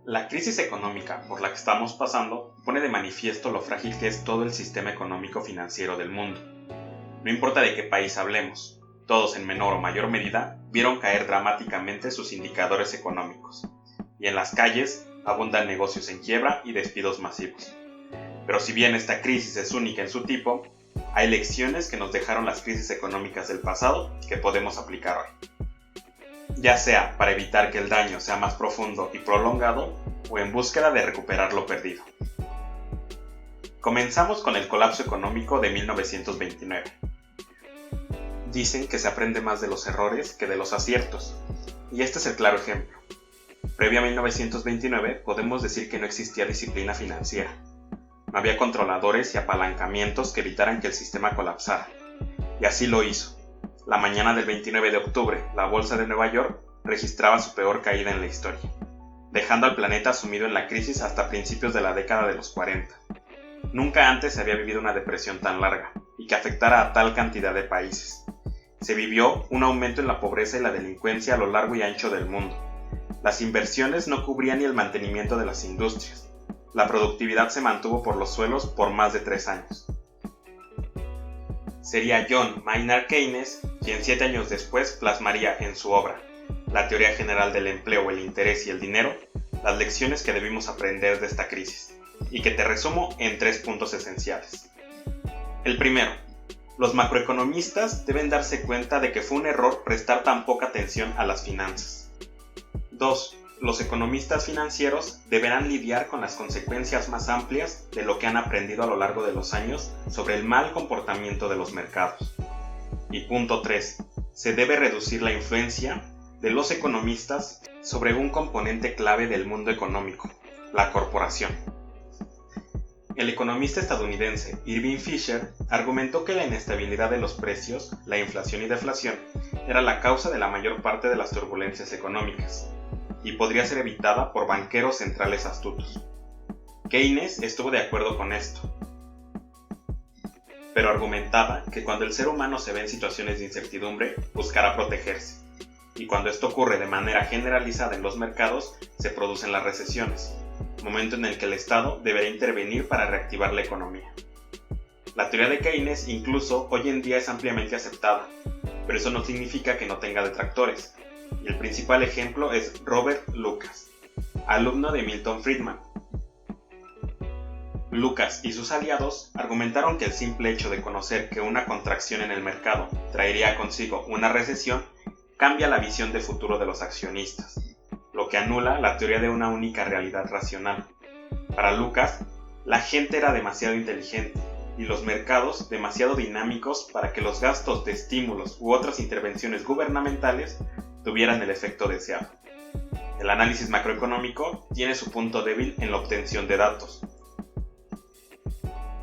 La crisis económica por la que estamos pasando pone de manifiesto lo frágil que es todo el sistema económico-financiero del mundo. No importa de qué país hablemos, todos en menor o mayor medida vieron caer dramáticamente sus indicadores económicos, y en las calles abundan negocios en quiebra y despidos masivos. Pero si bien esta crisis es única en su tipo, hay lecciones que nos dejaron las crisis económicas del pasado que podemos aplicar hoy. Ya sea para evitar que el daño sea más profundo y prolongado o en búsqueda de recuperar lo perdido. Comenzamos con el colapso económico de 1929. Dicen que se aprende más de los errores que de los aciertos, y este es el claro ejemplo. Previo a 1929 podemos decir que no existía disciplina financiera. No había controladores y apalancamientos que evitaran que el sistema colapsara, y así lo hizo. La mañana del 29 de octubre, la bolsa de Nueva York registraba su peor caída en la historia, dejando al planeta sumido en la crisis hasta principios de la década de los 40. Nunca antes se había vivido una depresión tan larga y que afectara a tal cantidad de países. Se vivió un aumento en la pobreza y la delincuencia a lo largo y ancho del mundo. Las inversiones no cubrían ni el mantenimiento de las industrias. La productividad se mantuvo por los suelos por más de 3 años. Sería John Maynard Keynes quien 7 años después plasmaría en su obra La teoría general del empleo, el interés y el dinero, las lecciones que debimos aprender de esta crisis, y que te resumo en 3 puntos esenciales. El primero, los macroeconomistas deben darse cuenta de que fue un error prestar tan poca atención a las finanzas. 2. Los economistas financieros deberán lidiar con las consecuencias más amplias de lo que han aprendido a lo largo de los años sobre el mal comportamiento de los mercados. Y punto 3. Se debe reducir la influencia de los economistas sobre un componente clave del mundo económico, la corporación. El economista estadounidense Irving Fisher argumentó que la inestabilidad de los precios, la inflación y deflación, era la causa de la mayor parte de las turbulencias económicas, y podría ser evitada por banqueros centrales astutos. Keynes estuvo de acuerdo con esto, pero argumentaba que cuando el ser humano se ve en situaciones de incertidumbre, buscará protegerse, y cuando esto ocurre de manera generalizada en los mercados, se producen las recesiones, momento en el que el Estado deberá intervenir para reactivar la economía. La teoría de Keynes incluso hoy en día es ampliamente aceptada, pero eso no significa que no tenga detractores. Y el principal ejemplo es Robert Lucas, alumno de Milton Friedman. Lucas y sus aliados argumentaron que el simple hecho de conocer que una contracción en el mercado traería consigo una recesión cambia la visión de futuro de los accionistas, lo que anula la teoría de una única realidad racional. Para Lucas, la gente era demasiado inteligente y los mercados demasiado dinámicos para que los gastos de estímulos u otras intervenciones gubernamentales tuvieran el efecto deseado. El análisis macroeconómico tiene su punto débil en la obtención de datos,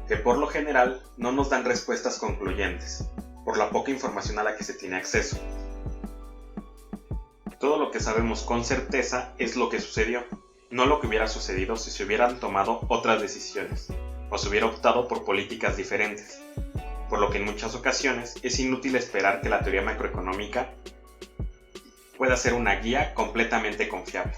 que por lo general no nos dan respuestas concluyentes, por la poca información a la que se tiene acceso. Todo lo que sabemos con certeza es lo que sucedió, no lo que hubiera sucedido si se hubieran tomado otras decisiones, o se hubiera optado por políticas diferentes, por lo que en muchas ocasiones es inútil esperar que la teoría macroeconómica pueda ser una guía completamente confiable.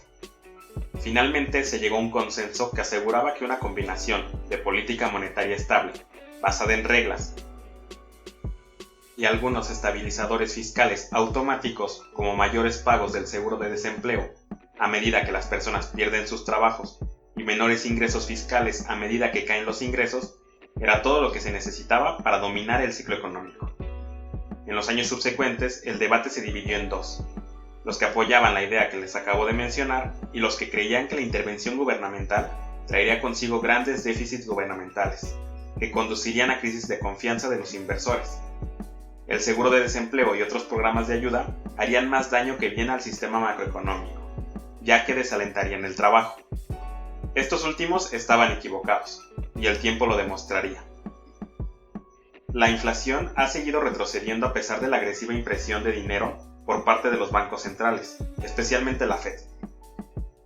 Finalmente se llegó a un consenso que aseguraba que una combinación de política monetaria estable, basada en reglas, y algunos estabilizadores fiscales automáticos como mayores pagos del seguro de desempleo a medida que las personas pierden sus trabajos y menores ingresos fiscales a medida que caen los ingresos, era todo lo que se necesitaba para dominar el ciclo económico. En los años subsecuentes, el debate se dividió en 2. Los que apoyaban la idea que les acabo de mencionar y los que creían que la intervención gubernamental traería consigo grandes déficits gubernamentales, que conducirían a crisis de confianza de los inversores. El seguro de desempleo y otros programas de ayuda harían más daño que bien al sistema macroeconómico, ya que desalentarían el trabajo. Estos últimos estaban equivocados, y el tiempo lo demostraría. La inflación ha seguido retrocediendo a pesar de la agresiva impresión de dinero por parte de los bancos centrales, especialmente la Fed.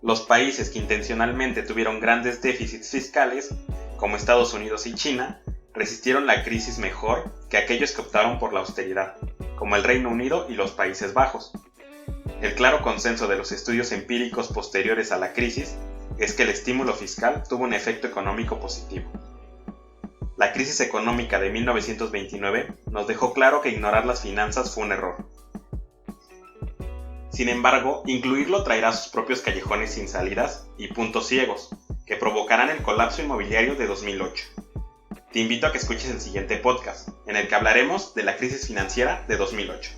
Los países que intencionalmente tuvieron grandes déficits fiscales, como Estados Unidos y China, resistieron la crisis mejor que aquellos que optaron por la austeridad, como el Reino Unido y los Países Bajos. El claro consenso de los estudios empíricos posteriores a la crisis es que el estímulo fiscal tuvo un efecto económico positivo. La crisis económica de 1929 nos dejó claro que ignorar las finanzas fue un error. Sin embargo, incluirlo traerá sus propios callejones sin salidas y puntos ciegos, que provocarán el colapso inmobiliario de 2008. Te invito a que escuches el siguiente podcast, en el que hablaremos de la crisis financiera de 2008.